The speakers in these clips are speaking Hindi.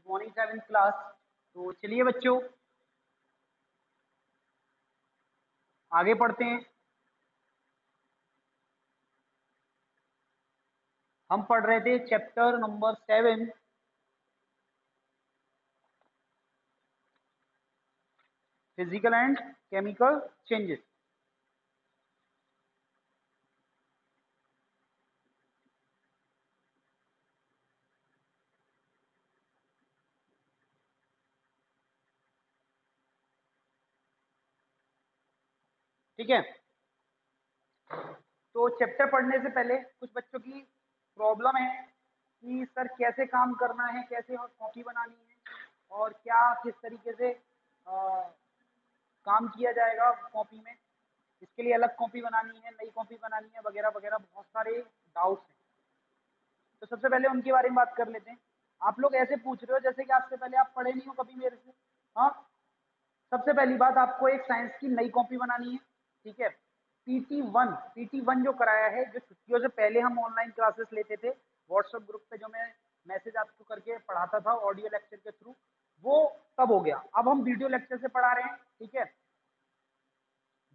Morning 7th class. तो चलिए बच्चों आगे पढ़ते हैं। हम पढ़ रहे थे chapter number 7 physical and chemical changes. ठीक है, तो चैप्टर पढ़ने से पहले कुछ बच्चों की प्रॉब्लम है कि सर कैसे काम करना है, कैसे कॉपी बनानी है और क्या किस तरीके से काम किया जाएगा कॉपी में। इसके लिए अलग कॉपी बनानी है, नई कॉपी बनानी है, वगैरह वगैरह बहुत सारे डाउट्स हैं। तो सबसे पहले उनके बारे में बात कर लेते हैं। आप लोग ऐसे पूछ रहे हो जैसे कि आज से पहले आप पढ़े नहीं हो कभी मेरे से। हाँ, सबसे पहली बात आपको एक साइंस की नई कॉपी बनानी है। ठीक है, पीटी वन जो कराया है, जो छुट्टियों से पहले हम ऑनलाइन क्लासेस लेते थे व्हाट्सएप ग्रुप पे, जो मैं मैसेज आपको करके पढ़ाता था ऑडियो लेक्चर के थ्रू, वो तब हो गया। अब हम वीडियो लेक्चर से पढ़ा रहे हैं। ठीक है,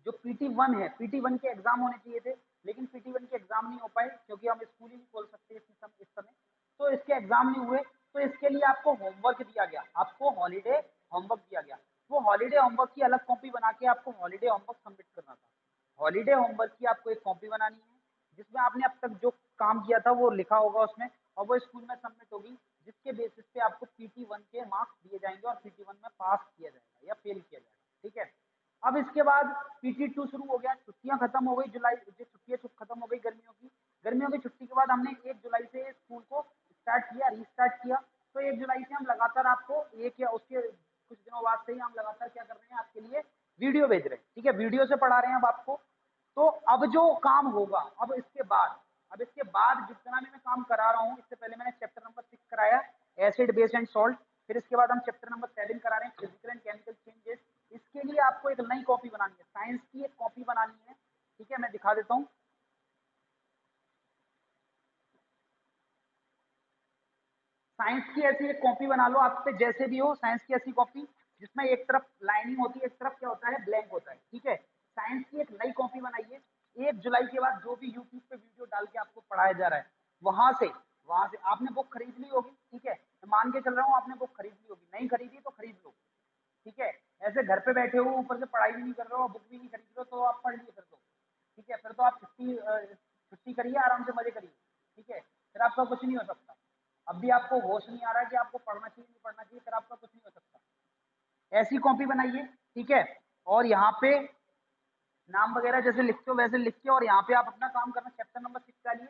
जो पीटी 1 है, पीटी 1 के एग्जाम होने चाहिए थे, लेकिन पीटी 1 के एग्जाम नहीं हो पाए क्योंकि हम स्कूल ही नहीं खोल सकते इस समय। तो इसके एग्जाम नहीं हुए, तो इसके लिए आपको होमवर्क दिया गया, आपको हॉलीडे होमवर्क दिया गया। वो हॉलीडे होमवर्क की अलग कॉपी बना के आपको हॉलीडे होमवर्क सबमिट करना था। हॉलीडे होमवर्क की आपको एक कॉपी बनानी है जिसमें आपने अब तक जो काम किया था वो लिखा होगा उसमें, और वो स्कूल में सबमिट होगी, जिसके बेसिस पे आपको पीटी 1 के मार्क्स दिए जाएंगे और पीटी 1 में पास किया जाएगा या फेल किया जाएगा। ठीक है, अब इसके बाद पीटी 2 शुरू हो गया, छुट्टियां खत्म हो गई, जुलाई जो छुट्टियां खत्म हो गई गर्मियों की। गर्मियों की छुट्टी के बाद हमने 1 जुलाई से स्कूल को स्टार्ट किया, रीस्टार्ट किया। तो 1 जुलाई से हम लगातार आपको एक या उसके कुछ दिनों बाद से ही हम लगातार क्या कर रहे हैं, आपके लिए वीडियो भेज रहे हैं। ठीक है, वीडियो से पढ़ा रहे हैं अब आपको। तो अब जो काम होगा, अब इसके बाद जितना भी मैं काम करा रहा हूँ, इससे पहले मैंने चैप्टर नंबर 6 कराया, एसिड बेस एंड सॉल्ट। फिर इसके बाद हम चैप्टर नंबर 7 करा रहे हैं, फिजिकल एंड केमिकल चेंजेस। इसके लिए आपको एक नई कॉपी बनानी है, साइंस की एक कॉपी बनानी है। ठीक है, मैं दिखा देता हूँ। साइंस की ऐसी एक कॉपी बना लो, आप पे जैसे भी हो, साइंस की ऐसी कॉपी जिसमें एक तरफ लाइनिंग होती है, एक तरफ क्या होता है, ब्लैंक होता है। ठीक है, साइंस की एक नई कॉपी बनाइए। 1 जुलाई के बाद जो भी यूट्यूब पे वीडियो डाल के आपको पढ़ाया जा रहा है, वहां से आपने बुक खरीद ली होगी। ठीक है, मैं मान के चल रहा हूँ आपने बुक खरीद ली होगी, नहीं खरीदी तो खरीद लो। ठीक है, ऐसे घर पे बैठे हो, ऊपर से पढ़ाई भी नहीं कर रहे हो, बुक भी नहीं खरीद रहे हो, तो आप पढ़ लिए फिर तो। ठीक है, फिर तो आप छुट्टी छुट्टी करिए, आराम से मजे करिए। ठीक है, फिर आपका कुछ नहीं हो सकता। अब भी आपको होश नहीं आ रहा है कि आपको पढ़ना चाहिए नहीं पढ़ना चाहिए, फिर आपका कुछ नहीं हो सकता। ऐसी कॉपी बनाइए। ठीक है, और यहाँ पे नाम वगैरह जैसे लिखते हो वैसे लिख के, और यहाँ पे आप अपना काम करना, चैप्टर नंबर 6 का लिए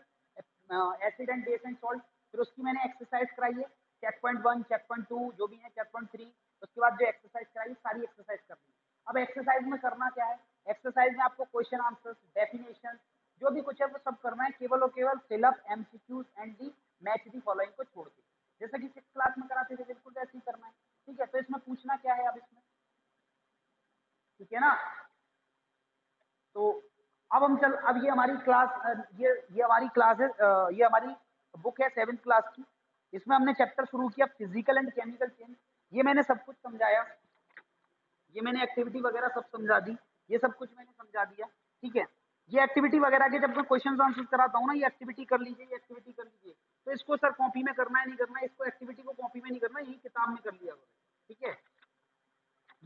acid and base and salt. फिर उसकी मैंने एक्सरसाइज कराई है, चेक.1 चेक.2 जो भी है, चेक.3। उसके बाद जो एक्सरसाइज कराई, सारी एक्सरसाइज करनी है। अब एक्सरसाइज में करना क्या है, एक्सरसाइज में आपको क्वेश्चन आंसर, डेफिनेशन, जो भी कुछ है वो सब करना है, केवल और केवल fill up MCQs and the match the following को छोड़ के, जैसे कि 6 क्लास में कराते थे, बिल्कुल वैसे ही करना है। ठीक है, तो इसमें पूछना क्या है अब इसमें, ठीक है ना। तो अब ये हमारी क्लास, ये हमारी क्लास है, ये हमारी बुक है 7th क्लास की। इसमें हमने चैप्टर शुरू किया फिजिकल एंड केमिकल चेंज। ये मैंने सब कुछ समझाया, ये मैंने एक्टिविटी वगैरह सब समझा दी, ये सब कुछ मैंने समझा दिया। ठीक है, ये एक्टिविटी वगैरह के जब मैं क्वेश्चन आंसर कराता हूँ ना, ये एक्टिविटी कर लीजिए, ये एक्टिविटी कर लीजिए, तो इसको सर कॉपी में करना है नहीं करना है, इसको एक्टिविटी को कॉपी में नहीं करना, यही किताब में कर लिया करो। ठीक है,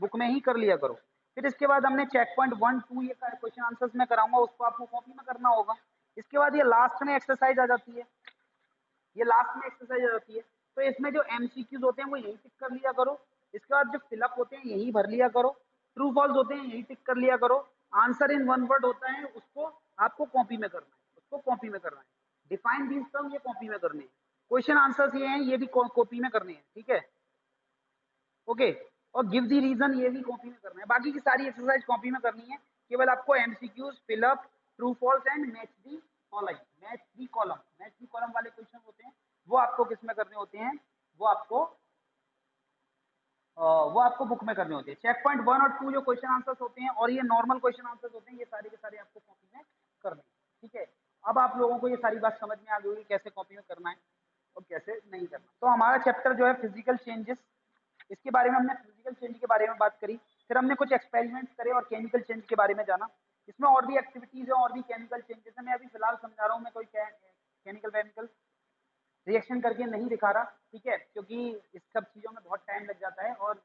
बुक में ही कर लिया करो। फिर इसके बाद हमने चेक.1 2 ये क्वेश्चन आंसर्स में कराऊंगा, उसको आपको कॉपी में करना होगा। इसके बाद ये लास्ट में एक्सरसाइज आ जाती है, ये लास्ट में एक्सरसाइज आ जाती है। तो इसमें जो एमसीक्यूज होते हैं वो यही टिक कर लिया करो। इसके बाद जो फिलअप होते हैं यही भर लिया करो, ट्रू फॉल्स होते हैं यही टिक कर लिया करो, आंसर इन 1 वर्ड होता है उसको आपको कॉपी में करना है, उसको कॉपी में करना है। डिफाइन दीज टर्म ये कॉपी में करने हैं। क्वेश्चन आंसर्स ये हैं, ये भी कॉपी में करने हैं। ठीक है, ओके। और गिव दी रीजन ये भी कॉपी में करना है, बाकी की सारी एक्सरसाइज कॉपी में करनी है। केवल आपको MCQs, fill up, true false and match the column वाले क्वेश्चन होते हैं, वो आपको किस में करने होते हैं, वो आपको वो आपको बुक में करने होते हैं। चेक.1 और 2 जो क्वेश्चन आंसर्स होते हैं और ये नॉर्मल क्वेश्चन आंसर्स होते हैं, ये सारे के सारे आपको कॉपी में करने हैं। ठीक है, अब आप लोगों को ये सारी बात समझ में आ गई होगी कैसे कॉपी में करना है। और कैसे नहीं करना। तो हमारा चैप्टर जो है फिजिकल चेंजेस, इसके बारे में हमने फिजिकल चेंज के बारे में बात करी। फिर हमने कुछ एक्सपेरिमेंट्स करे और केमिकल चेंज के बारे में जाना। इसमें और भी एक्टिविटीज है और भी केमिकल चेंजेस है। मैं अभी फिलहाल समझा रहा हूँ, मैं कोई केमिकल वेमिकल रिएक्शन करके नहीं दिखा रहा, ठीक है, क्योंकि इस सब चीज़ों में बहुत टाइम लग जाता है और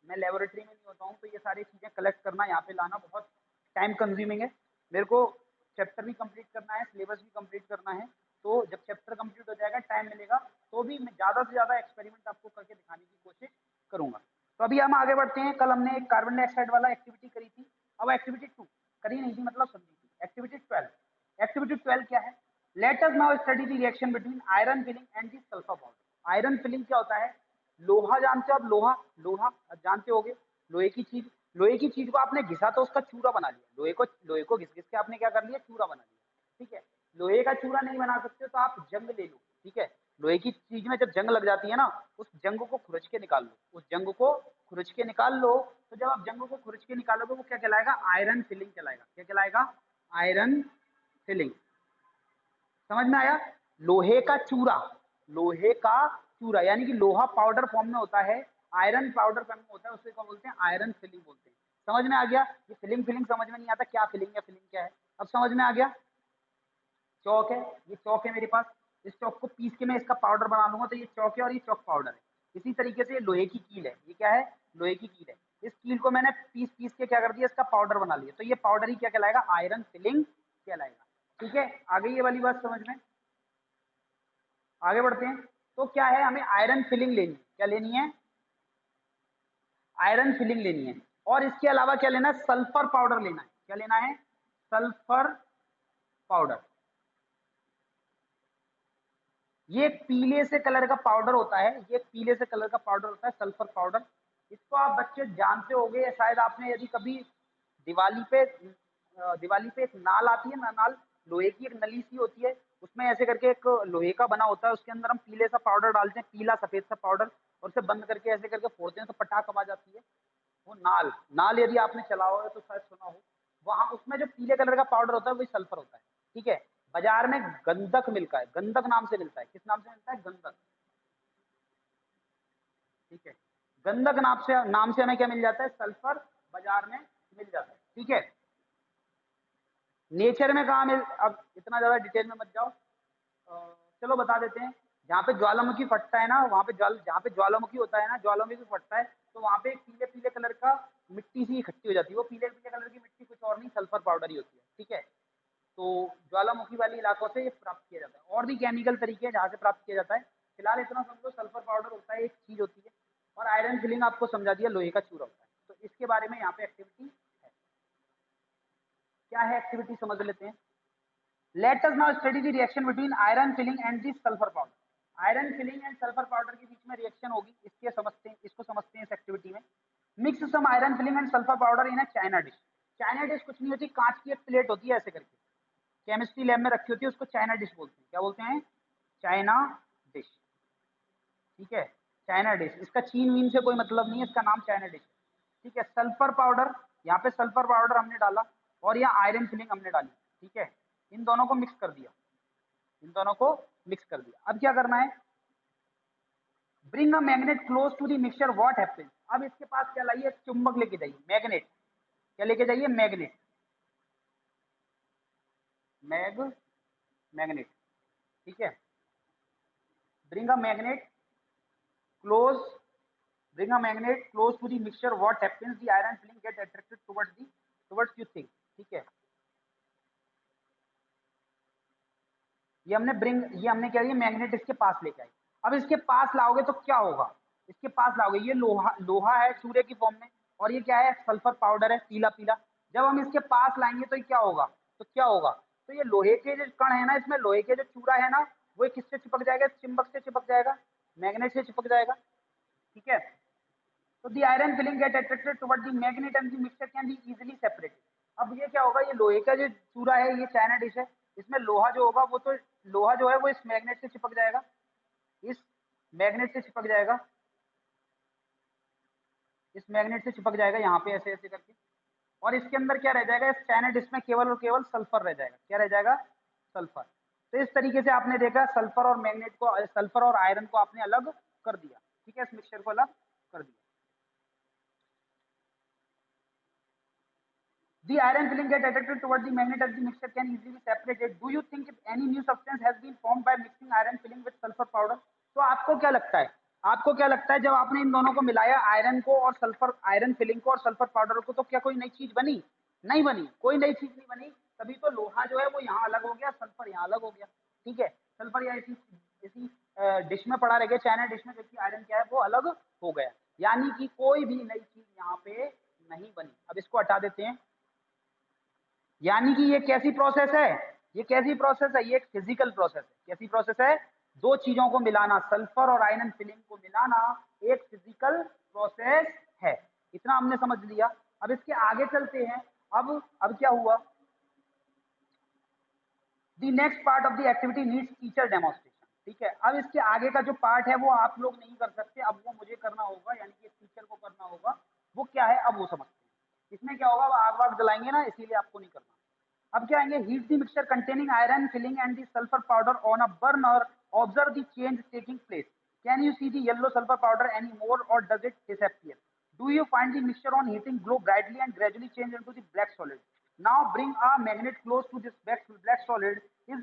मैं लेबोरेटरी में नहीं होता हूँ, तो ये सारी चीज़ें कलेक्ट करना, यहाँ पे लाना बहुत टाइम कंज्यूमिंग है। मेरे को चैप्टर भी कंप्लीट करना है, सिलेबस भी कंप्लीट करना है। तो जब चैप्टर कंप्लीट हो जाएगा, टाइम मिलेगा, तो भी मैं ज़्यादा से ज़्यादा एक्सपेरिमेंट आपको करके दिखाने की कोशिश करूँगा। तो अभी हम आगे बढ़ते हैं। कल हमने एक कार्बन डाइऑक्साइड वाला एक्टिविटी करी थी, अब एक्टिविटी 2 करी नहीं थी, मतलब समझी थी। एक्टिविटी 12, एक्टिविटी 12 क्या है? Let us now study the reaction between iron filling and the sulphur powder. Iron filling क्या होता है? लोहा जानते हो आप? लोहा, लोहा जानते होगे, लोहे की चीज। लोहे की चीज को आपने घिसा तो उसका चूरा बना लिया। लोहे को घिस घिस के आपने क्या कर लिया? चूरा बना लिया, ठीक है। लोहे का चूरा नहीं बना सकते तो आप जंग ले लो, ठीक है। लोहे की चीज में जब जंग लग जाती है ना, उस जंग को खुरच के निकाल लो, उस जंग को खुरच के निकाल लो। तो जब आप जंग को खुरच के निकालोगे, वो क्या कहलाएगा? आयरन फिलिंग कहलाएगा। क्या कहलाएगा? Iron filling. समझ में आया? लोहे का चूरा, लोहे का चूरा यानी कि लोहा पाउडर फॉर्म में होता है, आयरन पाउडर फॉर्म में होता है, उससे क्या बोलते हैं? आयरन फिलिंग बोलते हैं। समझ में आ गया? ये फिलिंग फिलिंग समझ में नहीं आता, क्या फिलिंग है, फिलिंग क्या है, अब समझ में आ गया। चौक है, ये चौक है मेरे पास, इस चौक को पीस के मैं इसका पाउडर बना लूंगा, तो ये चौक है और ये चौक पाउडर है। इसी तरीके से ये लोहे की कील है, ये क्या है? लोहे की कील है। इस कील को मैंने पीस पीस के क्या कर दिया? इसका पाउडर बना लिया, तो ये पाउडर ही क्या कहलाएगा? आयरन फिलिंग कहलाएगा। ठीक है, आगे ये वाली बात समझ में। आगे बढ़ते हैं। तो क्या है? हमें आयरन फिलिंग लेनी है। क्या लेनी है? आयरन फिलिंग लेनी है। और इसके अलावा क्या लेना है? सल्फर पाउडर लेना है। क्या लेना है? Sulphur powder. ये पीले से कलर का पाउडर होता है, ये पीले से कलर का पाउडर होता है सल्फर पाउडर। इसको आप बच्चे जानते होंगे, या शायद आपने यदि कभी दिवाली पे एक नाल आती है ना, नाल, लोहे की एक नली सी होती है, उसमें ऐसे करके एक लोहे का बना होता है, उसके अंदर हम पीले सा पाउडर डालते हैं, पीला सफेद सा पाउडर, और उसे बंद करके ऐसे करके फोड़ते हैं तो पटाख आवाज आती है। वो नाल, नाल यदि आपने चला हो तो शायद सुना हो। वहां उसमें जो पीले कलर का पाउडर होता है वही सल्फर होता है, ठीक है। बाजार में गंधक मिलता है, गंधक नाम से मिलता है। किस नाम से मिलता है? गंधक, ठीक है। गंधक नाम से हमें क्या मिल जाता है? सल्फर बाजार में मिल जाता है, ठीक है। नेचर में कहा मिल, अब इतना ज्यादा डिटेल में मत जाओ, चलो बता देते हैं। जहाँ पे ज्वालामुखी फटता है ना, वहाँ पे जहाँ पे ज्वालामुखी होता है ना, ज्वालामुखी फटता है, तो वहाँ पे एक पीले पीले कलर का मिट्टी सी इकट्ठी हो जाती है। वो पीले पीले कलर की मिट्टी कुछ और नहीं, सल्फर पाउडर ही होती है, ठीक है। तो ज्वालामुखी वाले इलाकों से ये प्राप्त किया जाता है। और भी केमिकल तरीके हैं जहाँ से प्राप्त किया जाता है। फिलहाल इतना समझो, सल्फर पाउडर होता है, एक चीज होती है। और आयरन फिलिंग आपको समझा दिया, लोहे का चूरा होता है। तो इसके बारे में यहाँ पे एक्टिविटी है। क्या है एक्टिविटी, समझ लेते हैं। Let us now study the reaction between iron filling and the sulphur powder. Iron filling and sulphur powder के बीच में रिएक्शन होगी, इसको समझते हैं इस एक्टिविटी में। Mix some iron filling and sulphur powder in a china dish. China dish कुछ नहीं होती, कांच की एक प्लेट होती है ऐसे करके, केमिस्ट्री लैब में रखी होती है, उसको चाइना डिश बोलते हैं। क्या बोलते हैं? चाइना डिश, ठीक है। चाइना डिश, इसका चीन मीन से कोई मतलब नहीं है, इसका नाम चाइना डिश है, ठीक है। सल्फर पाउडर, यहाँ पे सल्फर पाउडर हमने डाला और यहाँ आयरन फिलिंग हमने डाली, ठीक है। इन दोनों को मिक्स कर दिया, इन दोनों को मिक्स कर दिया। अब क्या करना है? Bring a magnet close to the mixture, what happens. अब इसके पास क्या लाइए? चुंबक लेके जाइए, मैग्नेट। क्या लेके जाइए? मैग्नेट, मैग्नेट, ठीक है। Bring a magnet close, bring a magnet close to the mixture, what happens? The iron filling get attracted towards you think, ठीक है। ये हमने क्या किया? मैग्नेट इसके पास लेके आए। अब इसके पास लाओगे तो क्या होगा? इसके पास लाओगे, ये लोहा, लोहा है सूर्य की फॉर्म में, और ये क्या है? सल्फर पाउडर है, पीला पीला। जब हम इसके पास लाएंगे तो ये क्या होगा? तो क्या होगा? तो ये लोहे के जो कण है ना, इसमें लोहे के जो चूरा है ना, वो किससे चिपक जाएगा? चुंबक से चिपक जाएगा, मैग्नेट से चिपक जाएगा, ठीक है। तो the iron filling get attracted toward the magnet and the mixture can be easily separated. अब ये क्या होगा? ये लोहे का जो चूरा है, ये चाइना डिश है, इसमें लोहा जो होगा वो तो, लोहा जो है वो इस मैग्नेट से चिपक जाएगा, इस मैग्नेट से चिपक जाएगा, इस मैग्नेट से चिपक जाएगा यहाँ पे ऐसे ऐसे करके। और इसके अंदर क्या रह जाएगा? इस चाइना डिश में केवल और केवल सल्फर रह जाएगा। क्या रह जाएगा? सल्फर। तो इस तरीके से आपने देखा सल्फर और मैग्नेट को, सल्फर और आयरन को आपने अलग कर दिया, ठीक है, इस मिक्सचर को अलग कर दिया। The iron filling get attracted toward the magnet as the mixture can easily be separated. Do you think if any new substance has been formed by mixing iron filling with sulfur powder? तो आपको क्या लगता है, आपको क्या लगता है जब आपने इन दोनों को मिलाया, आयरन को और सल्फर, आयरन फिलिंग को और सल्फर पाउडर को, तो क्या कोई नई चीज बनी? नहीं बनी, कोई नई चीज नहीं बनी। तभी तो लोहा जो है वो यहाँ अलग हो गया, सल्फर यहाँ अलग हो गया, ठीक है। सल्फर या इसी इसी डिश में पड़ा रह गया, चाइना डिश में, जबकि आयरन क्या है वो अलग हो गया। यानी कि कोई भी नई चीज यहाँ पे नहीं बनी। अब इसको हटा देते हैं। यानी कि ये कैसी प्रोसेस है, ये कैसी प्रोसेस है, ये एक फिजिकल प्रोसेस है। कैसी प्रोसेस है? दो चीजों को मिलाना, सल्फर और आयरन फिलिंग को मिलाना एक फिजिकल प्रोसेस है। इतना हमने समझ लिया। अब इसके आगे चलते हैं। अब क्या हुआ? The next part of the activity needs teacher demonstration, ठीक है। अब इसके आगे का जो पार्ट है वो आप लोग नहीं कर सकते, अब वो मुझे करना होगा, यानी कि टीचर को करना होगा। वो क्या है अब वो समझते हैं। इसमें क्या होगा, वो आग वाग जलाएंगे ना, इसीलिए आपको नहीं करना। अब क्या आएंगे, heat the mixture containing iron filling and the sulphur powder on a burner, observe the change taking place. Can you see the yellow sulphur powder any more or does it disappear? Do you find the mixture on heating glow brightly and gradually change into the black solid? Now bring a magnet close to this black solid. Is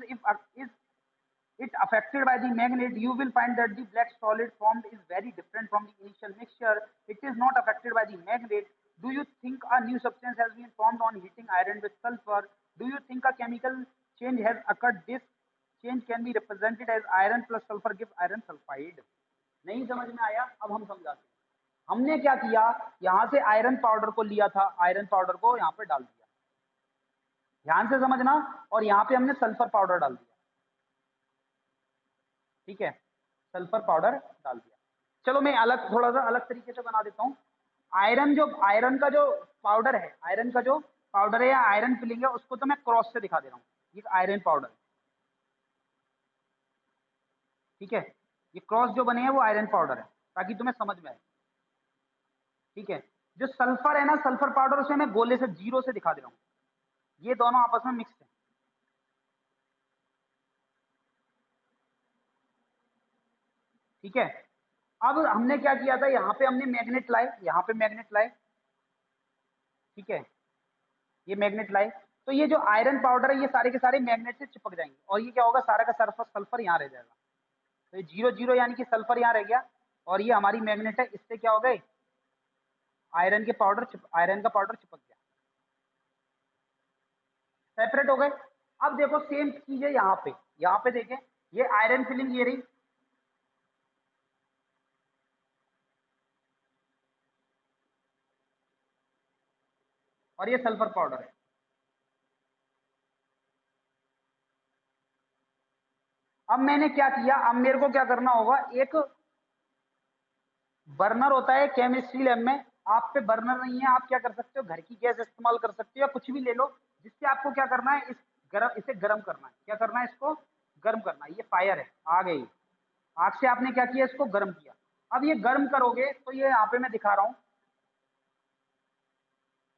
it affected by the magnet? You will find that the black solid formed is very different from the initial mixture. It is not affected by the magnet. Do you think a new substance has been formed on heating iron with sulfur? Do you think a chemical change has occurred? This change can be represented as iron plus sulfur gives iron sulfide. नहीं समझ में आया? अब हम समझाते हैं। हमने क्या किया, यहां से आयरन पाउडर को लिया था, आयरन पाउडर को यहां पे डाल दिया, ध्यान से समझना, और यहां पे हमने सल्फर पाउडर डाल दिया, ठीक है, सल्फर पाउडर डाल दिया। चलो मैं अलग, थोड़ा सा अलग तरीके से बना देता हूं। आयरन का जो पाउडर है, आयरन का जो पाउडर है या आयरन फिलिंग है, उसको तो मैं क्रॉस से दिखा दे रहा हूँ। ये आयरन पाउडर, ठीक है, ये क्रॉस जो बने हैं वो आयरन पाउडर है, ताकि तुम्हें समझ में आए, ठीक है। जो सल्फर है ना, सल्फर पाउडर, उसे मैं गोले से, जीरो से दिखा दे रहा हूँ। ये दोनों आपस में मिक्स है, ठीक है। अब हमने क्या किया था, यहाँ पे हमने मैग्नेट लाए, यहाँ पे मैग्नेट लाए, ठीक है, ये मैग्नेट लाए। तो ये जो आयरन पाउडर है, ये सारे के सारे मैग्नेट से चिपक जाएंगे, और ये क्या होगा, सारा का सल्फर सल्फर यहाँ रह जाएगा। तो ये जीरो जीरो, यानी कि सल्फर यहाँ रह गया, और ये हमारी मैग्नेट है, इससे क्या हो गए, आयरन का पाउडर चिपक गया, सेपरेट हो गए। अब देखो सेम चीज है यहाँ पे देखें, ये आयरन फिलिंग ये रही, और ये सल्फर पाउडर है। अब मैंने क्या किया, अब मेरे को क्या करना होगा, एक बर्नर होता है केमिस्ट्री लैब में, आप पे बर्नर नहीं है, आप क्या कर सकते हो, घर की गैस इस्तेमाल कर सकते हो, या कुछ भी ले लो, जिससे आपको क्या करना है, इसे गर्म करना है। क्या करना है, इसको गर्म करना है। ये फायर है, आ गई आग से, आपने क्या किया, इसको गर्म किया। अब ये गर्म करोगे तो ये यहाँ पे मैं दिखा रहा हूँ।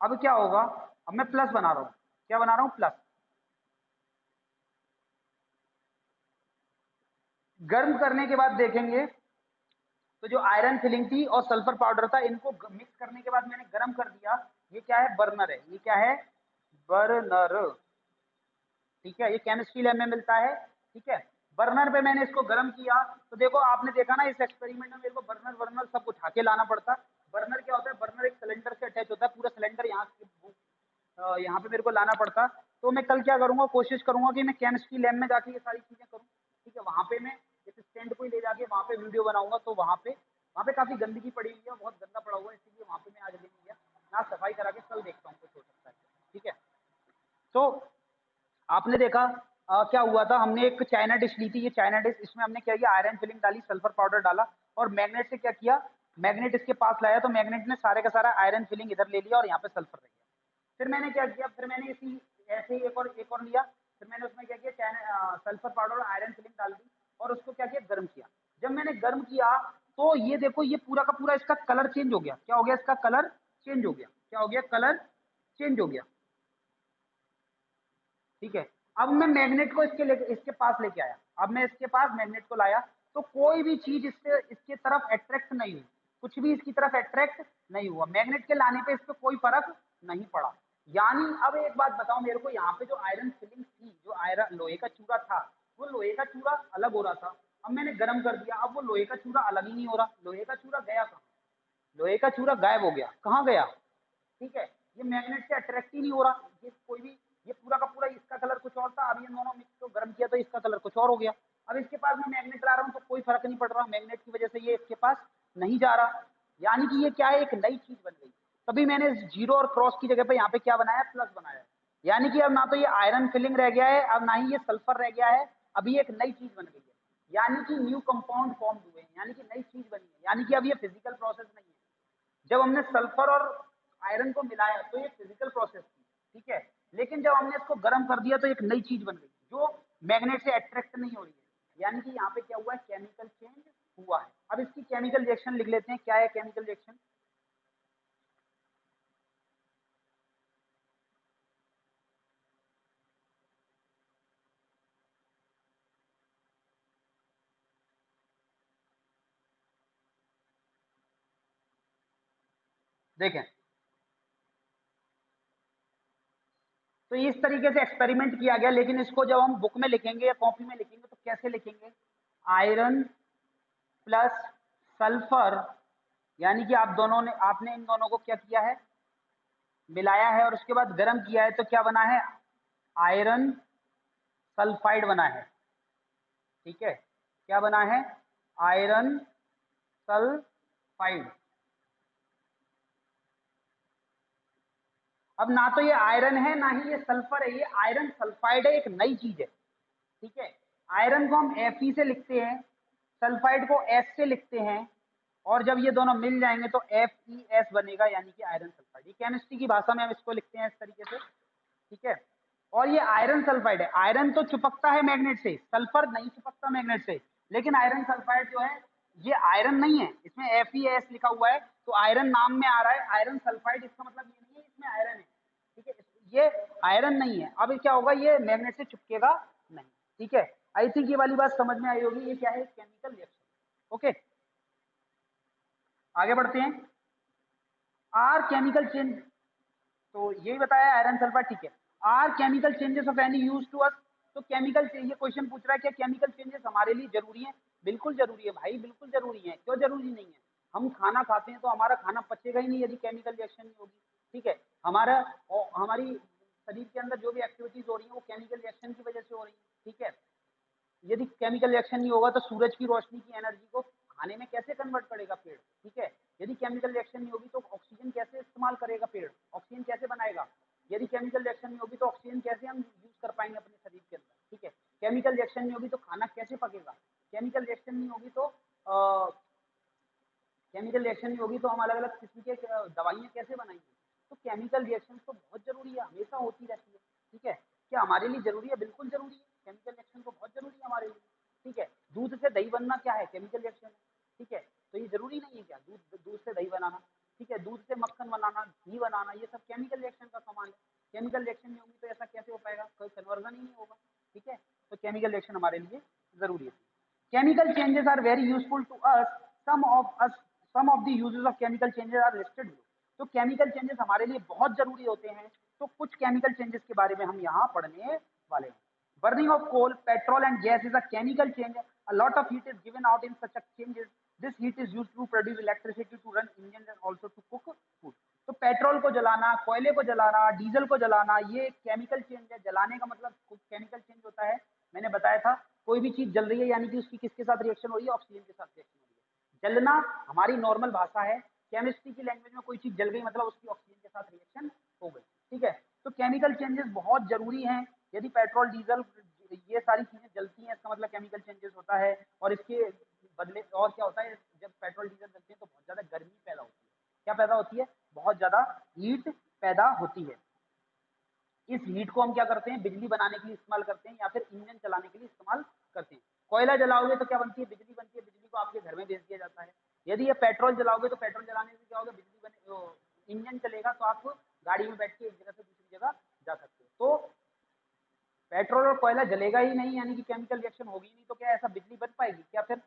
अब क्या होगा, अब मैं प्लस बना रहा हूँ, क्या बना रहा हूँ, प्लस। गर्म करने के बाद देखेंगे, तो जो आयरन फिलिंग थी और सल्फर पाउडर था, इनको मिक्स करने के बाद मैंने गर्म कर दिया। ये क्या है, बर्नर है, ये क्या है, बर्नर, ठीक है, ये केमिस्ट्री लैब में मिलता है, ठीक है। बर्नर पे मैंने इसको गर्म किया, तो देखो आपने देखा ना इस एक्सपेरिमेंट में, मेरे को बर्नर वर्नर सब उठा के लाना पड़ता। बर्नर क्या होता है, बर्नर एक सिलेंडर से अटैच होता है, पूरा सिलेंडर यहाँ पे मेरे को लाना पड़ता। तो मैं कल क्या करूंगा, कोशिश करूंगा कि मैं केमिस्ट्री लैब में जाके ये सारी चीजें करूँ, ठीक है। वहां पे मैं इस स्टैंड को ही ले जाके वहां पे वीडियो बनाऊंगा। तो वहां पे काफी गंदगी पड़ी हुई है, बहुत गंदा पड़ा हुआ है, इसलिए वहां पे मैं आज नहीं गया ना, सफाई करा के कल देखता हूँ कुछ हो सकता है, ठीक है। तो आपने देखा क्या हुआ था, हमने एक चाइना डिश ली थी, ये चाइना डिश, इसमें हमने क्या किया, आयरन फिलिंग डाली, सल्फर पाउडर डाला, और मैग्नेट से क्या किया, मैग्नेट इसके पास लाया, तो मैग्नेट ने सारे का सारा आयरन फिलिंग इधर ले लिया, और यहाँ पे सल्फर रह गया। फिर मैंने क्या किया, फिर मैंने इसी ऐसे ही एक और लिया, फिर मैंने उसमें क्या किया, चाइना सल्फर पाउडर और आयरन फिलिंग डाल दी, और उसको क्या किया, गर्म किया। जब मैंने गर्म किया, तो ये देखो, ये पूरा का पूरा इसका कलर चेंज हो गया। क्या हो गया, इसका कलर चेंज हो गया, क्या हो गया, कलर चेंज हो गया, ठीक है। अब मैं मैग्नेट को इसके पास लेके आया, अब मैं इसके पास मैग्नेट को लाया, तो कोई भी चीज इसके तरफ अट्रैक्ट नहीं हुई, कुछ भी इसकी तरफ अट्रैक्ट नहीं हुआ, मैग्नेट के लाने पे इस पे कोई फर्क नहीं पड़ा। यानी अब एक बात बताओ मेरे को, यहाँ पे जो आयरन फिलिंग थी, जो आयरन लोहे का चूरा था, वो लोहे का चूरा अलग हो रहा था, अब मैंने गर्म कर दिया, अब वो लोहे का चूरा अलग ही नहीं हो रहा, लोहे का चूरा गया कहाँ, लोहे का चूरा गायब हो गया, कहाँ गया, ठीक है, ये मैग्नेट से अट्रैक्ट ही नहीं हो रहा, ये कोई भी, ये पूरा का पूरा इसका कलर कुछ और था, अब ये दोनों मिक्स को गर्म किया तो इसका कलर कुछ और हो गया। अब इसके पास मैं मैग्नेट ला रहा हूँ तो कोई फर्क नहीं पड़ रहा, मैग्नेट की वजह से ये इसके पास नहीं जा रहा, यानी कि ये क्या है, एक नई चीज बन गई। तभी मैंने जीरो और क्रॉस की जगह पे यहाँ पे क्या बनाया, प्लस बनाया, यानी कि अब ना तो ये आयरन फिलिंग रह गया है, अब ना ही ये सल्फर रह गया है, अभी एक नई चीज बन गई है, यानी कि न्यू कंपाउंड फॉर्म हुए हैं, यानी कि नई चीज बनी है, यानी कि अब ये फिजिकल प्रोसेस नहीं है। जब हमने सल्फर और आयरन को मिलाया तो ये फिजिकल प्रोसेस थी, ठीक है, लेकिन जब हमने इसको गर्म कर दिया तो एक नई चीज बन गई जो मैग्नेट से अट्रैक्ट नहीं हो रही है, यानी कि यहाँ पे क्या हुआ है, केमिकल चेंज हुआ है। अब इसकी केमिकल रिएक्शन लिख लेते हैं, क्या है केमिकल रिएक्शन। देखें, तो इस तरीके से एक्सपेरिमेंट किया गया, लेकिन इसको जब हम बुक में लिखेंगे या कॉपी में लिखेंगे तो कैसे लिखेंगे, आयरन प्लस सल्फर, यानी कि आपने इन दोनों को क्या किया है, मिलाया है, और उसके बाद गर्म किया है, तो क्या बना है, आयरन सल्फाइड बना है, ठीक है, क्या बना है, आयरन सल्फाइड। अब ना तो ये आयरन है ना ही ये सल्फर है, ये आयरन सल्फाइड है, एक नई चीज है, ठीक है। आयरन को हम Fe से लिखते हैं, सल्फाइड को S से लिखते हैं, और जब ये दोनों मिल जाएंगे तो FeS बनेगा, यानी कि आयरन सल्फाइड। ये केमिस्ट्री की भाषा में हम इसको लिखते हैं इस तरीके से, ठीक है। और ये आयरन सल्फाइड है, आयरन तो चिपकता है मैग्नेट से, सल्फर नहीं चिपकता मैग्नेट से, लेकिन आयरन सल्फाइड जो है ये आयरन नहीं है, इसमें FeS लिखा हुआ है तो आयरन नाम में आ रहा है, आयरन सल्फाइड, इसका मतलब ये नहीं है इसमें आयरन है, ठीक है, ये आयरन नहीं है। अब क्या होगा, ये मैग्नेट से चिपकेगा नहीं, ठीक है। आई थिंक ये वाली बात समझ में आई होगी, ये क्या है, केमिकल रिएक्शन। ओके, आगे बढ़ते हैं। आर केमिकल चेंज, तो यही बताया आयरन सल्फर, ठीक है। Are chemical changes of any use to us, तो केमिकल, ये क्वेश्चन पूछ रहा है क्या केमिकल चेंजेस हमारे लिए जरूरी है, बिल्कुल जरूरी है भाई, बिल्कुल जरूरी है, क्यों जरूरी नहीं है, हम खाना खाते हैं तो हमारा खाना पचेगा ही नहीं यदि केमिकल रिएक्शन नहीं होगी, ठीक है, हमारी शरीर के अंदर जो भी एक्टिविटीज हो रही है वो केमिकल रिएक्शन की वजह से हो रही है, ठीक है। यदि केमिकल रिएक्शन नहीं होगा तो सूरज की रोशनी की एनर्जी को खाने में कैसे कन्वर्ट करेगा पेड़, ठीक है। यदि केमिकल रिएक्शन नहीं होगी तो ऑक्सीजन कैसे इस्तेमाल करेगा पेड़, ऑक्सीजन कैसे बनाएगा, यदि केमिकल रिएक्शन नहीं होगी तो ऑक्सीजन कैसे हम यूज कर पाएंगे अपने शरीर के अंदर, ठीक है। केमिकल रिएक्शन नहीं होगी तो खाना कैसे पकेगा, केमिकल रिएक्शन नहीं होगी तो केमिकल रिएक्शन नहीं होगी तो हम अलग अलग किस्म के दवाइयाँ कैसे बनाएंगे। तो केमिकल रिएक्शन तो बहुत जरूरी है, हमेशा होती रहती है, ठीक है। क्या हमारे लिए जरूरी है, बिल्कुल जरूरी है, केमिकल रिएक्शन तो बहुत जरूरी है हमारे लिए, ठीक है। दूध से दही बनना क्या है, केमिकल रिएक्शन है, ठीक है। तो ये जरूरी नहीं है क्या, दूध दूध से दही बनाना, ठीक है, दूध से मक्खन बनाना, घी बनाना, ये सब केमिकल रिएक्शन का सामान है। केमिकल रिएक्शन नहीं होगी तो ऐसा कैसे हो पाएगा, कोई कन्वर्जन ही नहीं होगा, ठीक है। तो केमिकल रिएक्शन हमारे लिए जरूरी है। Chemical changes are very useful to us. Some of the uses of chemical changes are listed below. तो केमिकल चेंजेस हमारे लिए बहुत जरूरी होते हैं, तो कुछ केमिकल चेंजेस के बारे में हम यहाँ पढ़ने वाले हैं। Burning of coal, petrol and gas is a chemical change. A lot of heat is given out in such a changes. This heat is used to produce electricity to run engines and also to cook food. तो पेट्रोल को जलाना, कोयले को जलाना, डीजल को जलाना, ये केमिकल चेंज है। जलाने का मतलब केमिकल चेंज होता है, मैंने बताया था, कोई भी चीज जल रही है यानी कि उसकी किसके साथ रिएक्शन हो रही है, ऑक्सीजन के साथ रिएक्शन हो रही है। जलना हमारी नॉर्मल भाषा है, केमिस्ट्री की लैंग्वेज में कोई चीज जल गई मतलब उसकी ऑक्सीजन के साथ रिएक्शन हो गई, ठीक है। तो केमिकल चेंजेस बहुत जरूरी हैं। यदि पेट्रोल डीजल ये सारी चीजें जलती हैं इसका मतलब केमिकल चेंजेस होता है, और इसके बदले और क्या होता है, जब पेट्रोल डीजल जलते हैं तो बहुत ज्यादा गर्मी पैदा होती है, क्या पैदा होती है, बहुत ज्यादा हीट पैदा होती है। इस हीट को हम क्या करते हैं, बिजली बनाने के लिए इस्तेमाल करते हैं या फिर इंजन चलाने के लिए इस्तेमाल करते हैं। कोयला जलाओगे तो क्या बनती है, बिजली बनती है, बिजली को आपके घर में भेज दिया जाता है। यदि ये पेट्रोल जलाओगे तो पेट्रोल जलाने से क्या होगा, बिजली बने, इंजन चलेगा तो आप गाड़ी में बैठ के एक जगह से दूसरी जगह जा सकते हो। तो पेट्रोल और कोयला जलेगा ही नहीं, यानी कि केमिकल रिएक्शन होगी नहीं, तो क्या ऐसा बिजली बन पाएगी क्या? फिर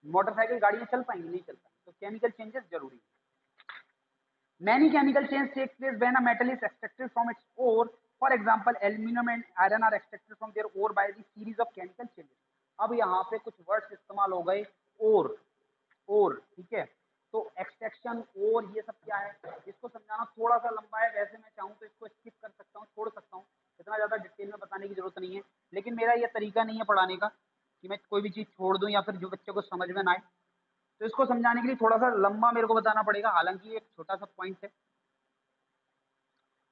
मोटरसाइकिल गाड़ियां चल पाएंगी? नहीं चल पाएंगी। तो केमिकल चेंजेस जरूरी है। Many chemical changes take place when a metal is extracted from its ore. For example, aluminum and iron are extracted from their ore by the series of chemical changes. अब यहाँ पे कुछ वर्ड्स इस्तेमाल हो गए, ओर, ओर, ठीक है। तो एक्सट्रैक्शन, ओर, ये सब क्या है, इसको समझाना थोड़ा सा लंबा है। वैसे मैं चाहूँ तो इसको स्किप कर सकता हूँ, छोड़ सकता हूँ, इतना ज्यादा डिटेल में बताने की जरूरत नहीं है। लेकिन मेरा ये तरीका नहीं है पढ़ाने का कि मैं कोई भी चीज छोड़ दूं या फिर जो बच्चे को समझ में ना आए। तो इसको समझाने के लिए थोड़ा सा लंबा मेरे को बताना पड़ेगा, हालांकि ये एक छोटा सा पॉइंट है।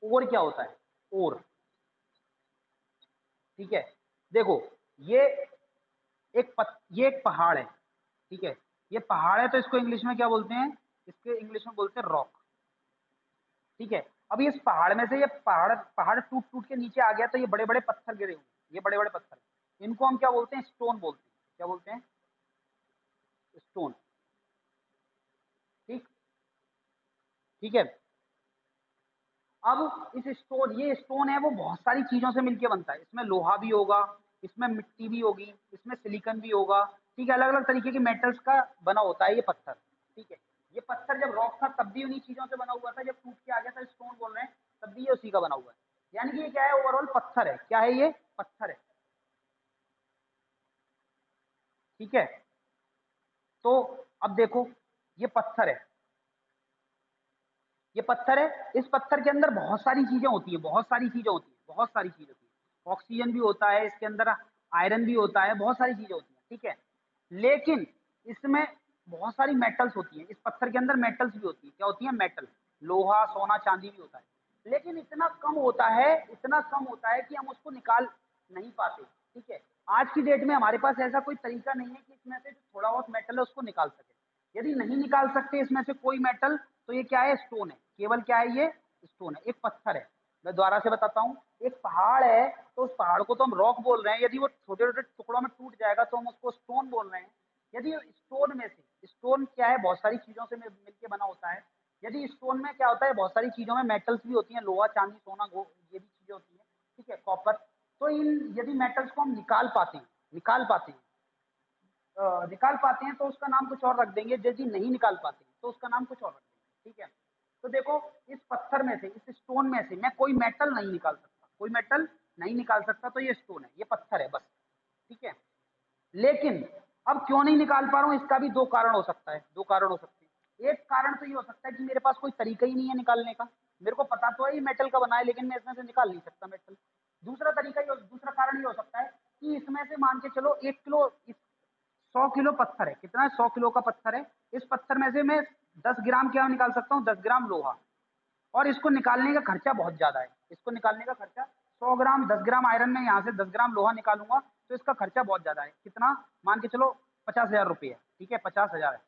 ओर क्या होता है? ओर, ठीक है। देखो, ये ये एक पहाड़ है, ठीक है। ये पहाड़ है तो इसको इंग्लिश में क्या बोलते हैं? इसके इंग्लिश में बोलते हैं रॉक, ठीक है। अब इस पहाड़ में से ये पहाड़ पहाड़ टूट टूट के नीचे आ गया, तो ये बड़े बड़े पत्थर गिरे हुए, ये बड़े बड़े पत्थर, इनको हम क्या बोलते हैं? स्टोन बोलते हैं। क्या बोलते हैं? स्टोन, ठीक, ठीक है। अब इस स्टोन, ये स्टोन है वो बहुत सारी चीजों से मिलके बनता है। इसमें लोहा भी होगा, इसमें मिट्टी भी होगी, इसमें सिलिकॉन भी होगा, ठीक है। अलग अलग तरीके के मेटल्स का बना होता है ये पत्थर, ठीक है। ये पत्थर जब रॉक था तब भी उन्हीं चीजों से बना हुआ था, जब टूट के आ गया था स्टोन बोल रहे हैं तब भी ये उसी का बना हुआ है। यानी कि ये क्या है? ओवरऑल पत्थर है। क्या है ये? पत्थर है, ठीक है। तो अब देखो, ये पत्थर है, ये पत्थर है। इस पत्थर के अंदर बहुत सारी चीजें होती है, बहुत सारी चीजें होती है, बहुत सारी चीजें होती है। ऑक्सीजन भी होता है इसके अंदर, आयरन भी होता है, बहुत सारी चीजें होती है, ठीक है। लेकिन इसमें बहुत सारी मेटल्स होती हैं, इस पत्थर के अंदर मेटल्स भी होती है। क्या होती है? मेटल, लोहा, सोना, चांदी भी होता है। लेकिन इतना कम होता है, इतना कम होता है कि हम उसको निकाल नहीं पाते, ठीक है। आज की डेट में हमारे पास ऐसा कोई तरीका नहीं है कि इसमें से जो थोड़ा बहुत मेटल है उसको निकाल सके। यदि नहीं निकाल सकते इसमें से कोई मेटल, तो ये क्या है? स्टोन है, केवल क्या है? ये स्टोन है, एक पत्थर है। मैं दोबारा से बताता हूँ, एक पहाड़ है तो उस पहाड़ को तो हम रॉक बोल रहे हैं, यदि वो छोटे छोटे टुकड़ों में टूट जाएगा तो हम उसको स्टोन बोल रहे हैं। यदि स्टोन में से, स्टोन क्या है? बहुत सारी चीजों से मिलकर बना होता है। यदि स्टोन में क्या होता है? बहुत सारी चीजों में मेटल्स भी होती हैं, लोहा, चांदी, सोना, ये भी चीजें होती हैं, ठीक है, कॉपर। तो इन यदि मेटल्स को हम निकाल पाते हैं, निकाल पाते हैं, निकाल पाते हैं तो उसका नाम कुछ और रख देंगे। यदि नहीं निकाल पाते हैं तो उसका नाम कुछ और रख देंगे, ठीक है। तो देखो, इस पत्थर में से, इस स्टोन में से मैं कोई मेटल नहीं निकाल सकता, कोई मेटल नहीं निकाल सकता, तो ये स्टोन है, ये पत्थर है बस, ठीक है। लेकिन अब क्यों नहीं निकाल पा रहा हूं? इसका भी दो कारण हो सकता है, दो कारण हो सकते हैं। एक कारण तो ये हो सकता है कि मेरे पास कोई तरीका ही नहीं है निकालने का। मेरे को पता तो है ये मेटल का बना है, लेकिन मैं इसमें से निकाल नहीं सकता मेटल। दूसरा कारण ये हो सकता है कि इसमें से मान के चलो 1 किलो, 100 किलो पत्थर है। कितना है? 100 किलो का पत्थर है। इस पत्थर में से मैं 10 ग्राम क्या निकाल सकता हूँ? 10 ग्राम लोहा। और इसको निकालने का खर्चा बहुत ज्यादा है, इसको निकालने का खर्चा 100 ग्राम, 10 ग्राम आयरन में यहाँ से 10 ग्राम लोहा निकालूंगा तो इसका खर्चा बहुत ज्यादा है। कितना? मान के चलो 50,000 रुपये है, ठीक है, 50,000 है।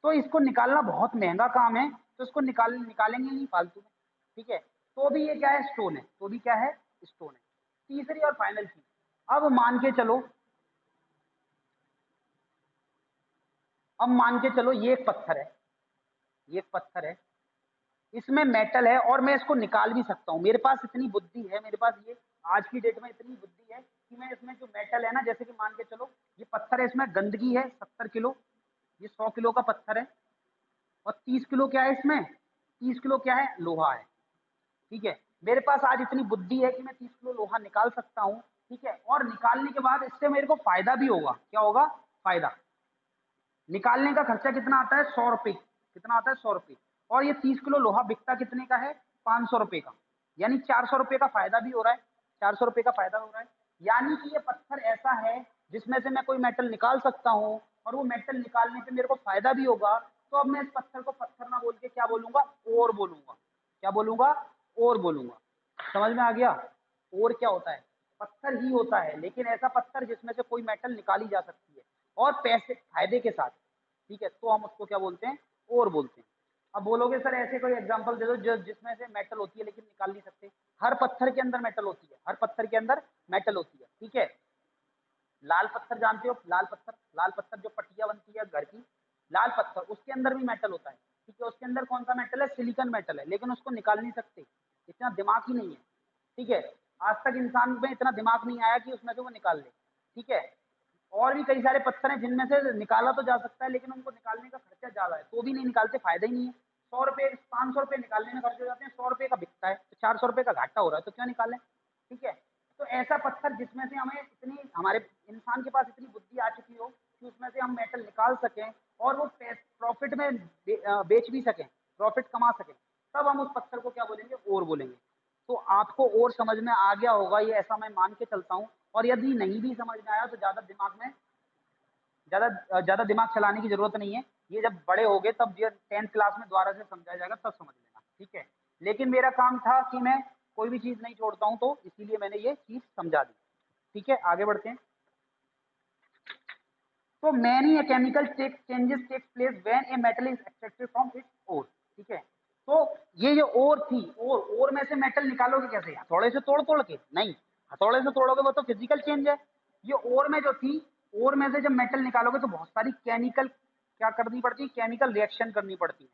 तो इसको निकालना बहुत महंगा काम है, तो इसको निकालेंगे नहीं फालतू में, ठीक है। तो भी ये क्या है? स्टोन है, तो भी क्या है? स्टोन है। तीसरी और फाइनल चीज, अब मान के चलो, अब मान के चलो ये एक पत्थर है, ये एक पत्थर है, इसमें मेटल है और मैं इसको निकाल भी सकता हूँ। मेरे पास इतनी बुद्धि है, मेरे पास ये आज की डेट में इतनी बुद्धि है कि मैं इसमें जो मेटल है ना, जैसे कि मान के चलो ये पत्थर है, इसमें गंदगी है 70 किलो, ये 100 किलो का पत्थर है, और 30 किलो क्या है इसमें? 30 किलो क्या है? लोहा है, ठीक है। मेरे पास आज इतनी बुद्धि है कि मैं 30 किलो लोहा निकाल सकता हूँ, ठीक है। और निकालने के बाद इससे मेरे को फायदा भी होगा। क्या होगा? फायदा। निकालने का खर्चा कितना आता है? 100 रुपये। कितना आता है? 100 रुपये। और ये 30 किलो लोहा बिकता कितने का है? 500 रुपये का। यानी 400 रुपये का फायदा भी हो रहा है, 400 रुपये का फायदा हो रहा है। यानी कि ये पत्थर ऐसा है जिसमें से मैं कोई मेटल निकाल सकता हूँ, और वो मेटल निकालने से मेरे को फायदा भी होगा। तो अब मैं इस पत्थर को पत्थर ना बोल के क्या बोलूंगा? और बोलूंगा। क्या बोलूंगा? और बोलूंगा। समझ में आ गया? और क्या होता है? पत्थर ही होता है, लेकिन ऐसा पत्थर जिसमें से कोई मेटल निकाली जा सकती है और पैसे फायदे के साथ, ठीक है, तो हम उसको क्या बोलते हैं? और बोलते हैं। अब बोलोगे सर ऐसे कोई एग्जांपल दे दो जो जिसमें से मेटल होती है लेकिन निकाल नहीं सकते। हर पत्थर के अंदर मेटल होती है, हर पत्थर के अंदर मेटल होती है, ठीक है। लाल पत्थर जानते हो? लाल पत्थर, लाल पत्थर जो पट्टियां बनती है घर की, लाल पत्थर, उसके अंदर भी मेटल होता है, ठीक है। उसके अंदर कौन सा मेटल है? सिलिकॉन मेटल है, लेकिन उसको निकाल नहीं सकते, इतना दिमाग ही नहीं है, ठीक है। आज तक इंसान में इतना दिमाग नहीं आया कि उसमें से वो निकाल ले। ठीक है, और भी कई सारे पत्थर हैं जिनमें से निकाला तो जा सकता है, लेकिन उनको निकालने का खर्चा ज्यादा है, तो भी नहीं निकालते, फायदा ही नहीं है। 100 रुपये 500 रुपये निकालने में खर्च हो जाते हैं, 100 रुपये का बिकता है, तो 400 रुपये का घाटा हो रहा है, तो क्यों निकालें। ठीक है, तो ऐसा पत्थर जिसमें से हमें इतनी, हमारे इंसान के पास इतनी बुद्धि आ चुकी हो कि उसमें से हम मेटल निकाल सकें और वो प्रॉफिट में बेच भी सकें, प्रॉफिट कमा सकें, तब हम उस पत्थर को क्या बोलेंगे, ओर बोलेंगे। तो आपको और समझ में आ गया होगा ये, ऐसा मैं मान के चलता हूँ। और यदि नहीं भी समझ में आया तो ज्यादा दिमाग चलाने की जरूरत नहीं है। ये जब बड़े हो गए तब ये 10th क्लास में दोबारा से समझाया जाएगा, तब समझ लेना। ठीक है, लेकिन मेरा काम था कि मैं कोई भी चीज नहीं छोड़ता हूँ, तो इसीलिए मैंने ये चीज समझा दी। ठीक है, आगे बढ़ते हैं। तो many chemical changes takes place when a metal is extracted from its ore. ठीक है, तो ये जो ओर थी, ओर में से मेटल निकालोगे कैसे, हथौड़े से तोड़ तोड़ के नहीं, हथौड़े से तोड़ोगे वो तो फिजिकल चेंज है। ये ओर में जो थी, ओर में से जब मेटल निकालोगे तो बहुत सारी केमिकल क्या करनी पड़ती है, केमिकल रिएक्शन करनी पड़ती है।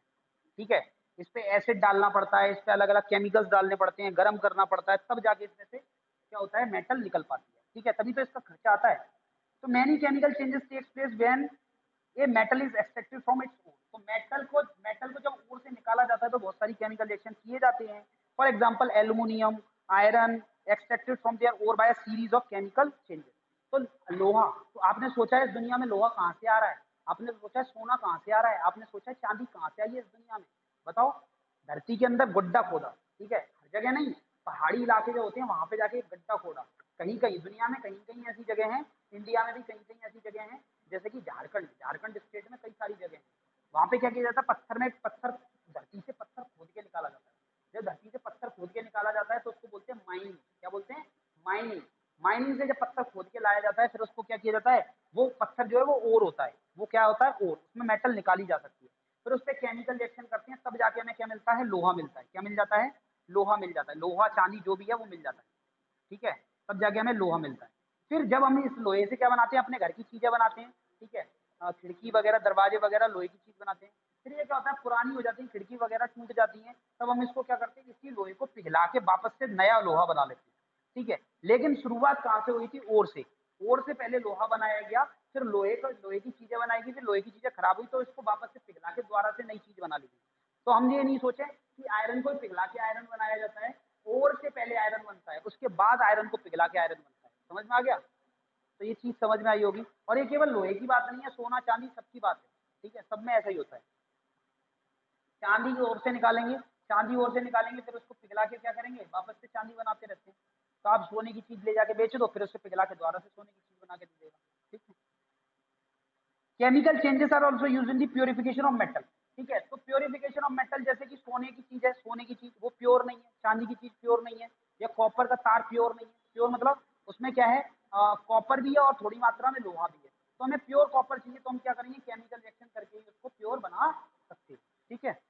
ठीक है, इस पे एसिड डालना पड़ता है, इस पे अलग अलग केमिकल्स डालने पड़ते हैं, गर्म करना पड़ता है, तब जाके इसमें से क्या होता है, मेटल निकल पाती है। ठीक है, तभी तो इसका खर्चा आता है। तो many chemical changes takes place when a metal is extracted from its ore. तो मेटल को जब ओर से निकाला जाता है तो बहुत सारी केमिकल रिएक्शन किए जाते हैं। For example aluminium, iron extracted from their ore by a series of chemical changes. तो लोहा, तो आपने सोचा है इस दुनिया में लोहा कहाँ से आ रहा है, आपने सोचा है सोना कहाँ से आ रहा है, आपने सोचा है चांदी कहाँ से आई है इस दुनिया में, बताओ। धरती के अंदर गड्ढा खोदा, ठीक है, हर जगह नहीं, पहाड़ी इलाके जो होते हैं वहां पे जाके गड्ढा खोदा, कहीं कहीं दुनिया में कहीं कहीं ऐसी जगह है, इंडिया में भी कहीं कहीं ऐसी जगह है, जैसे कि झारखंड स्टेट में कई सारी जगह है। वहां पे क्या किया जाता है, पत्थर धरती से पत्थर खोद के निकाला जाता है। जब धरती से पत्थर खोद के निकाला जाता है तो उसको बोलते हैं माइनिंग। क्या बोलते हैं, माइनिंग। माइनिंग से जब पत्थर खोद के लाया जाता है फिर उसको क्या किया जाता है, वो पत्थर जो है वो ओर होता है, वो क्या होता है, ओर, उसमें मेटल निकाली जा सकती है। फिर उस पर केमिकल रिएक्शन करते हैं, तब जाके हमें क्या मिलता है, लोहा मिलता है। क्या मिल जाता है, लोहा मिल जाता है, लोहा चांदी जो भी है वो मिल जाता है। ठीक है, तब जाके हमें लोहा मिलता है। फिर जब हम इस लोहे से क्या बनाते हैं, अपने घर की चीजें बनाते हैं। ठीक है, खिड़की वगैरह दरवाजे वगैरह लोहे की चीज बनाते हैं। फिर ये क्या होता है, पुरानी हो जाती है खिड़की वगैरह, टूट जाती है, तब हम इसको क्या करते हैं, इसी लोहे को पिघला के वापस से नया लोहा बना लेते हैं। ठीक है, लेकिन शुरुआत कहाँ से हुई थी, ओर से। ओर से पहले लोहा बनाया गया, फिर लोहे की चीजें बनाई गई, फिर लोहे की चीजें खराब हुई तो इसको वापस से पिघला के दोबारा से नई चीज बना ली गई। तो हम ये नहीं सोचे कि आयरन को पिघला के आयरन बनाया जाता है, ओर से पहले आयरन बनता है, उसके बाद आयरन को पिघला के आयरन बनता है। समझ में आ गया, तो ये चीज समझ में आई होगी। और ये केवल लोहे की बात नहीं है, सोना चांदी सबकी बात है। ठीक है, सब में ऐसा ही होता है। चांदी की ओर से निकालेंगे, चांदी ओर से निकालेंगे, फिर उसको पिघला के क्या करेंगे, वापस से चांदी बनाते रहते हैं। तो आप सोने की चीज ले जाके बेच दो, फिर उससे पिघला के दोबारा से सोने की चीज बना के दे देगा। ठीक है, chemical changes are also use in the purification of metal. ठीक है, तो प्योरिफिकेशन ऑफ मेटल, जैसे कि सोने की चीज है, सोने की चीज वो प्योर नहीं है, चांदी की चीज प्योर नहीं है, या कॉपर का तार प्योर नहीं है। प्योर मतलब उसमें क्या है, कॉपर भी है और थोड़ी मात्रा में लोहा भी है। तो हमें प्योर कॉपर चाहिए, तो हम क्या करेंगे, केमिकल रिएक्शन करके ही उसको प्योर बना सकते हैं। ठीक है,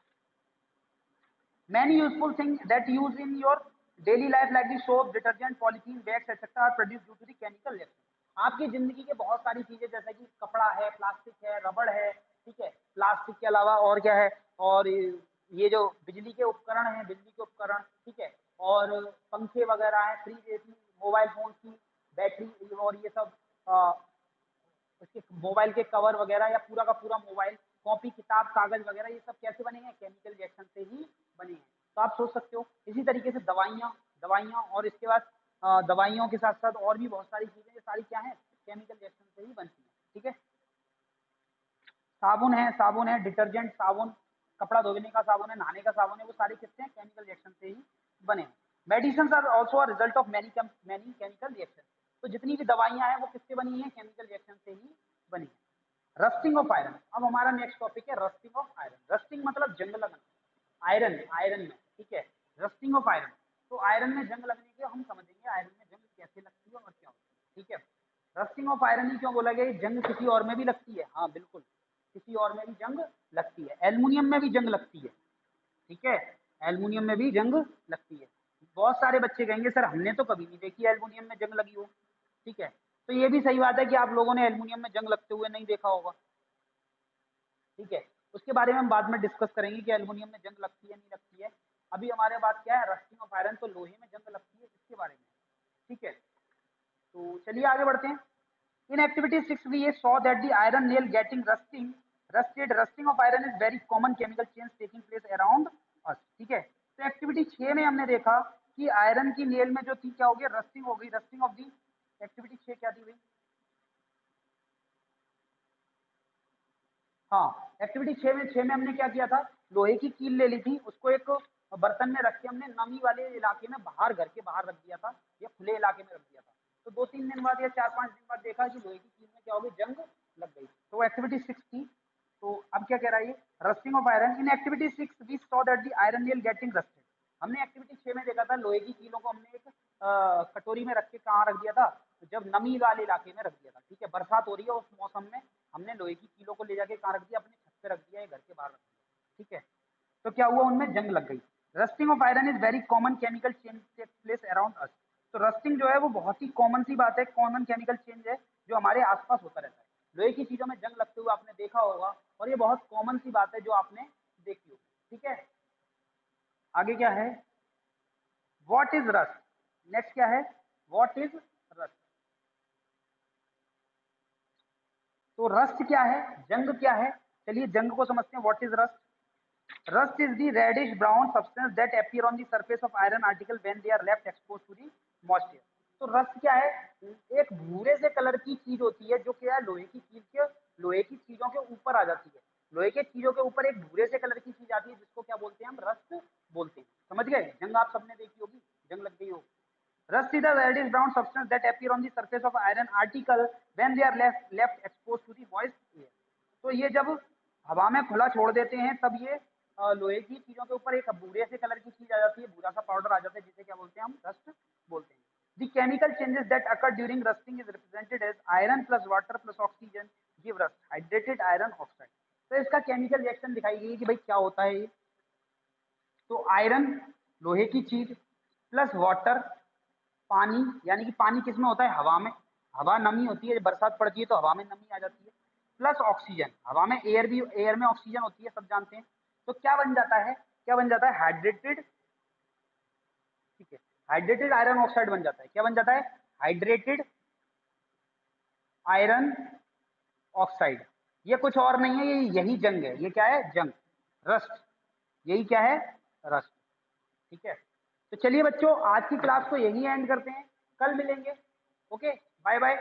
many useful things that use in your daily life like the soap, detergent, polythene bags etc are produced due to the chemical reaction। आपकी जिंदगी के बहुत सारी चीजें जैसे कि कपड़ा है, प्लास्टिक है, रबड़ है। ठीक है, प्लास्टिक के अलावा और क्या है, और ये जो बिजली के उपकरण हैं, बिजली के उपकरण, ठीक है, और पंखे वगैरह हैं, फ्रिज, एसी, मोबाइल फोन की बैटरी, और ये सब उसके मोबाइल के कवर वगैरह, या पूरा का पूरा मोबाइल, कॉपी किताब कागज वगैरह, ये सब कैसे बने हैं, केमिकल रिएक्शन से ही बने हैं। तो आप सोच सकते हो, इसी तरीके से दवाइयाँ दवाइयाँ और इसके बाद दवाइयों के साथ साथ और भी बहुत सारी चीजें, ये सारी क्या है, केमिकल रिएक्शन से ही बनती है। ठीक है, साबुन है डिटर्जेंट, साबुन, कपड़ा धोने का साबुन है, नहाने का साबुन है, वो सारे किससे हैं, केमिकल रिएक्शन से ही बने हैं। Medicine are also a result of many chemical reaction. तो जितनी भी दवाइयां हैं वो किससे बनी है, केमिकल रिएक्शन से ही बनी है। रस्टिंग ऑफ आयरन, अब हमारा नेक्स्ट टॉपिक है रस्टिंग ऑफ आयरन। रस्टिंग मतलब जंग लगना, आयरन आयरन में। ठीक है, रस्टिंग ऑफ आयरन, तो आयरन में जंग लगने के हम समझेंगे आयरन में जंग कैसे लगती है और क्या होता है। ठीक है, रस्टिंग ऑफ आयरन ही क्यों बोला गया, जंग किसी और में भी लगती है, हाँ बिल्कुल, किसी और में भी जंग लगती है, एल्युमिनियम में भी जंग लगती है। ठीक है, एल्युमिनियम में भी जंग लगती है। बहुत सारे बच्चे कहेंगे सर हमने तो कभी नहीं देखी एल्युमिनियम में जंग लगी हो। ठीक है, तो ये भी सही बात है कि आप लोगों ने एल्युमिनियम में जंग लगते हुए नहीं देखा होगा। ठीक है, उसके बारे में हम बाद में डिस्कस करेंगे कि एल्युमिनियम में जंग लगती है नहीं लगती है। अभी हमारे बात क्या है, रस्टिंग ऑफ आयरन, तो लोहे में जंग लगती है, इसके बारे में। ठीक है, तो चलिए आगे बढ़ते हैं। इन activity 6 we saw that the iron nail getting rusting of iron is very common chemical change taking place around us। ठीक है, तो एक्टिविटी 6 में हमने देखा कि आयरन की नेल में जो थी क्या हो गया, रस्टिंग हो गई। रस्टिंग ऑफ दी एक्टिविटी 6 क्या दी हुई? हाँ, एक्टिविटी 6 में हमने क्या किया था, लोहे की कील ले ली थी, उसको एक बर्तन में रख के हमने नमी वाले इलाके में बाहर, घर के बाहर रख दिया था या खुले इलाके में रख दिया था। तो 2-3 दिन बाद या 4-5 दिन बाद देखा कि लोहे की कील में क्या हो गई, जंग लग गई। तो एक्टिविटी 6 थी। तो अब क्या कह रहा है ये, rusting of iron. In activity 6 we saw that the iron nail getting rusted. हमने एक्टिविटी 6 में देखा था लोहे की कीलों को हमने एक कटोरी में रख के कहाँ रख दिया था, तो जब नमी वाले इलाके में रख दिया था। ठीक है, बरसात हो रही है उस मौसम में हमने लोहे की कीलों को ले जाके कहाँ रख दिया, अपने छत पे रख दिया या घर के बाहर रख दिया। ठीक है, तो क्या हुआ, उनमें जंग लग गई। Rusting of iron is very common chemical change take place around us. तो रस्टिंग जो है वो बहुत ही कॉमन सी बात है, कॉमन केमिकल चेंज है जो हमारे आसपास होता रहता है। लोहे की चीजों में जंग लगते हुए आपने देखा होगा, और ये बहुत कॉमन सी बात है जो आपने देखी होगी। ठीक है, आगे क्या है, व्हाट इज रस्ट। नेक्स्ट क्या है, व्हाट इज रस्ट। तो रस्ट क्या है, जंग क्या है, चलिए जंग को समझते हैं। What is rust? Rust is the reddish brown substance that appear on the surface of iron article when they are left exposed to the moisture। तो रस्ट क्या है, एक भूरे से कलर की चीज होती है जो क्या है, लोहे की चीज के, लोहे की चीजों के ऊपर आ जाती है। लोहे के चीजों के ऊपर एक भूरे से कलर की चीज आती है जिसको क्या बोलते हैं, हम रस्ट बोलते हैं। समझ गए, जंग आप सबने देखी होगी, जंग लग गई होगी। Rust is a reddish brown substance that appear on the surface of iron article when they are left exposed to the moist air। तो ये जब हवा में खुला छोड़ देते हैं तब ये लोहे की चीजों के ऊपर एक भूरे से कलर की चीज आ जाती है, भूरा सा पाउडर आ जाता है, जिसे क्या बोलते हैं, हम रस्ट बोलते हैं। The chemical changes that occur during rusting is represented as iron plus water plus oxygen give rust, hydrated iron oxide। तो इसका केमिकल रिएक्शन दिखाई गई कि भाई क्या होता है ये। तो आयरन, लोहे की चीज, प्लस वाटर, पानी, यानी कि पानी किस में होता है, हवा में। हवा नमी होती है, बरसात पड़ती है तो हवा में नमी आ जाती है। प्लस ऑक्सीजन, हवा में एयर भी, एयर में ऑक्सीजन होती है, सब जानते हैं। तो क्या बन जाता है, क्या बन जाता है, हाइड्रेटेड। ठीक है, हाइड्रेटेड आयरन ऑक्साइड बन जाता है। क्या बन जाता है, हाइड्रेटेड आयरन ऑक्साइड। ये कुछ और नहीं है, ये यही जंग है। ये क्या है, जंग, रस्ट, यही क्या है, रस्ट। ठीक है, तो चलिए बच्चों आज की क्लास को यही एंड करते हैं, कल मिलेंगे। Okay, bye bye.